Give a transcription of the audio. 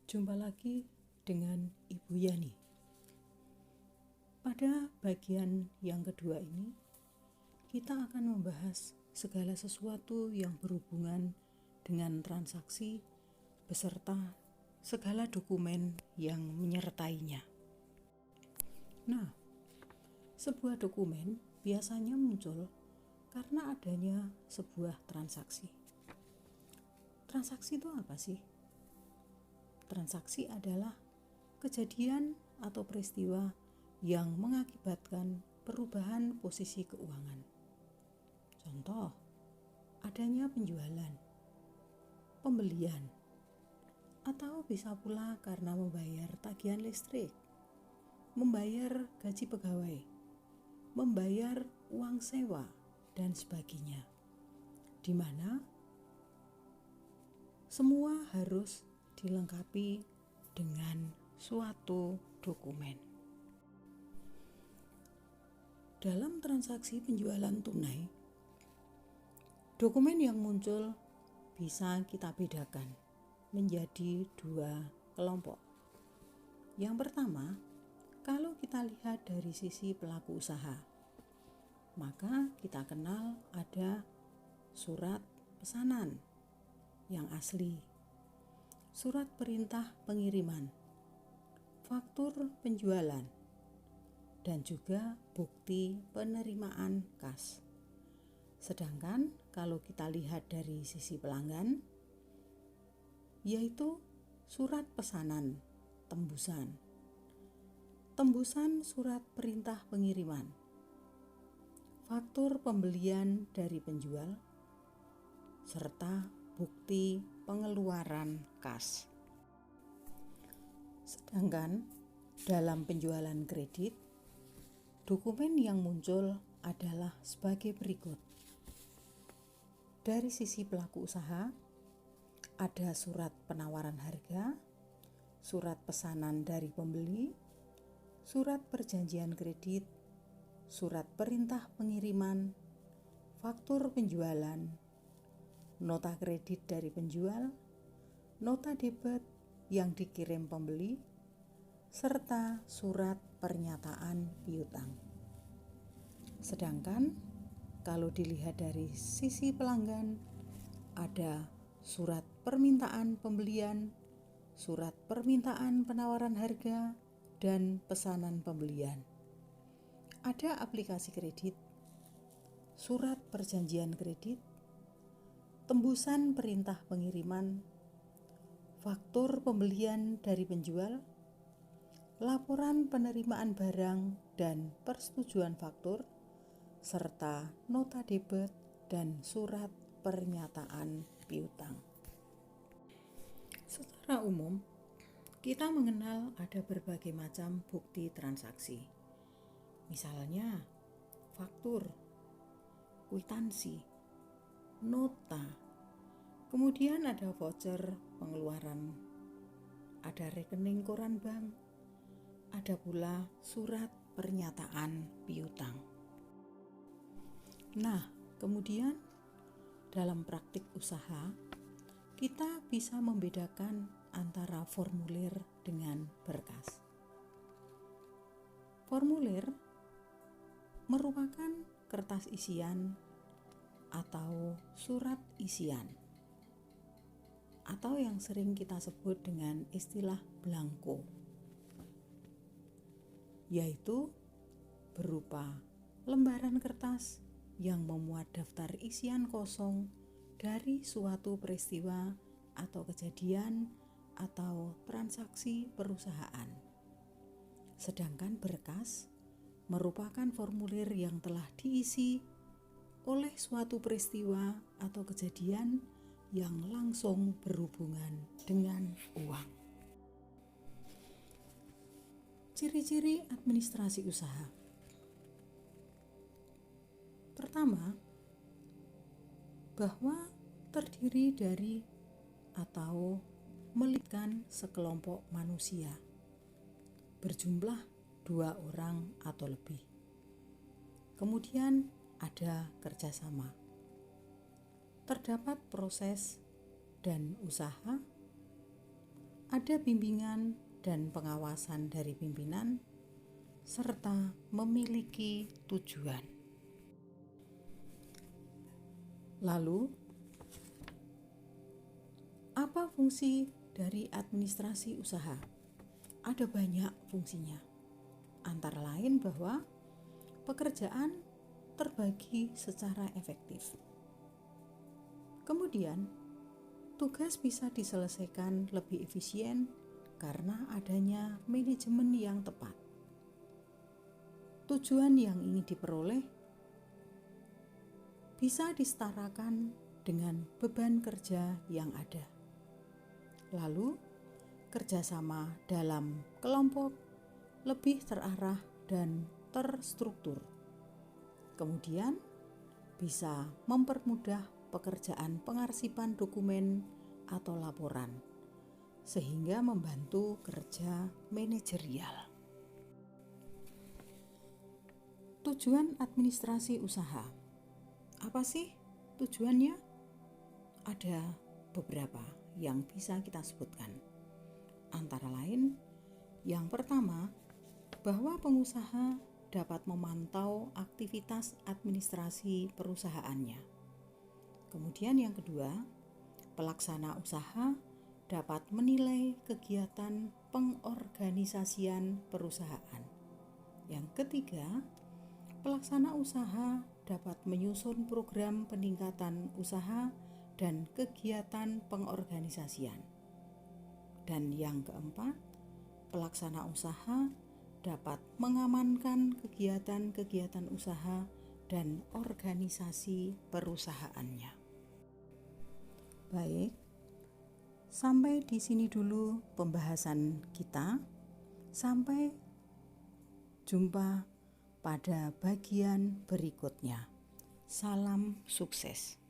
Jumpa lagi dengan Ibu Yani. Pada bagian yang kedua ini, kita akan membahas segala sesuatu yang berhubungan dengan transaksi beserta segala dokumen yang menyertainya. Nah, sebuah dokumen biasanya muncul karena adanya sebuah transaksi. Transaksi itu apa sih? Transaksi adalah kejadian atau peristiwa yang mengakibatkan perubahan posisi keuangan. Contoh, adanya penjualan, pembelian, atau bisa pula karena membayar tagihan listrik, membayar gaji pegawai, membayar uang sewa, dan sebagainya, di mana semua harus dilengkapi dengan suatu dokumen. Dalam transaksi penjualan tunai, dokumen yang muncul bisa kita bedakan menjadi dua kelompok. Yang pertama, kalau kita lihat dari sisi pelaku usaha, maka kita kenal ada surat pesanan yang asli, surat perintah pengiriman, faktur penjualan, dan juga bukti penerimaan kas. Sedangkan kalau kita lihat dari sisi pelanggan, yaitu surat pesanan tembusan, tembusan surat perintah pengiriman, faktur pembelian dari penjual, serta bukti pengeluaran kas. Sedangkan dalam penjualan kredit, dokumen yang muncul adalah sebagai berikut. Dari sisi pelaku usaha, ada surat penawaran harga, surat pesanan dari pembeli, surat perjanjian kredit, surat perintah pengiriman, faktur penjualan, nota kredit dari penjual, nota debit yang dikirim pembeli, serta surat pernyataan piutang. Sedangkan kalau dilihat dari sisi pelanggan, ada surat permintaan pembelian, surat permintaan penawaran harga, dan pesanan pembelian. Ada aplikasi kredit, surat perjanjian kredit, tembusan perintah pengiriman, faktur pembelian dari penjual, laporan penerimaan barang dan persetujuan faktur, serta nota debit dan surat pernyataan piutang. Secara umum, kita mengenal ada berbagai macam bukti transaksi. Misalnya, faktur, kwitansi, nota, kemudian ada voucher pengeluaran, ada rekening koran bank, ada pula surat pernyataan piutang. Nah, kemudian dalam praktik usaha, kita bisa membedakan antara formulir dengan berkas. Formulir merupakan kertas isian atau surat isian, atau yang sering kita sebut dengan istilah blanko, yaitu berupa lembaran kertas yang memuat daftar isian kosong dari suatu peristiwa atau kejadian atau transaksi perusahaan. Sedangkan berkas merupakan formulir yang telah diisi oleh suatu peristiwa atau kejadian yang langsung berhubungan dengan uang. Ciri-ciri administrasi usaha. Pertama, bahwa terdiri dari atau melibatkan sekelompok manusia berjumlah 2 orang atau lebih. Kemudian ada kerjasama. Terdapat proses dan usaha ada bimbingan dan pengawasan dari pimpinan, serta memiliki tujuan. Lalu, apa fungsi dari administrasi usaha? Ada banyak fungsinya, antara lain bahwa pekerjaan terbagi secara efektif. Kemudian, tugas bisa diselesaikan lebih efisien karena adanya manajemen yang tepat. Tujuan yang ingin diperoleh bisa disetarakan dengan beban kerja yang ada. Lalu, kerjasama dalam kelompok lebih terarah dan terstruktur. Kemudian, bisa mempermudah pekerjaan pengarsipan dokumen atau laporan, sehingga membantu kerja manajerial. Tujuan administrasi usaha. Apa sih tujuannya? Ada beberapa yang bisa kita sebutkan. Antara lain, yang pertama, bahwa pengusaha dapat memantau aktivitas administrasi perusahaannya. Kemudian yang kedua, pelaksana usaha dapat menilai kegiatan pengorganisasian perusahaan. Yang ketiga, pelaksana usaha dapat menyusun program peningkatan usaha dan kegiatan pengorganisasian. Dan yang keempat, pelaksana usaha dapat mengamankan kegiatan-kegiatan usaha dan organisasi perusahaannya. Baik, sampai di sini dulu pembahasan kita. Sampai jumpa pada bagian berikutnya. Salam sukses.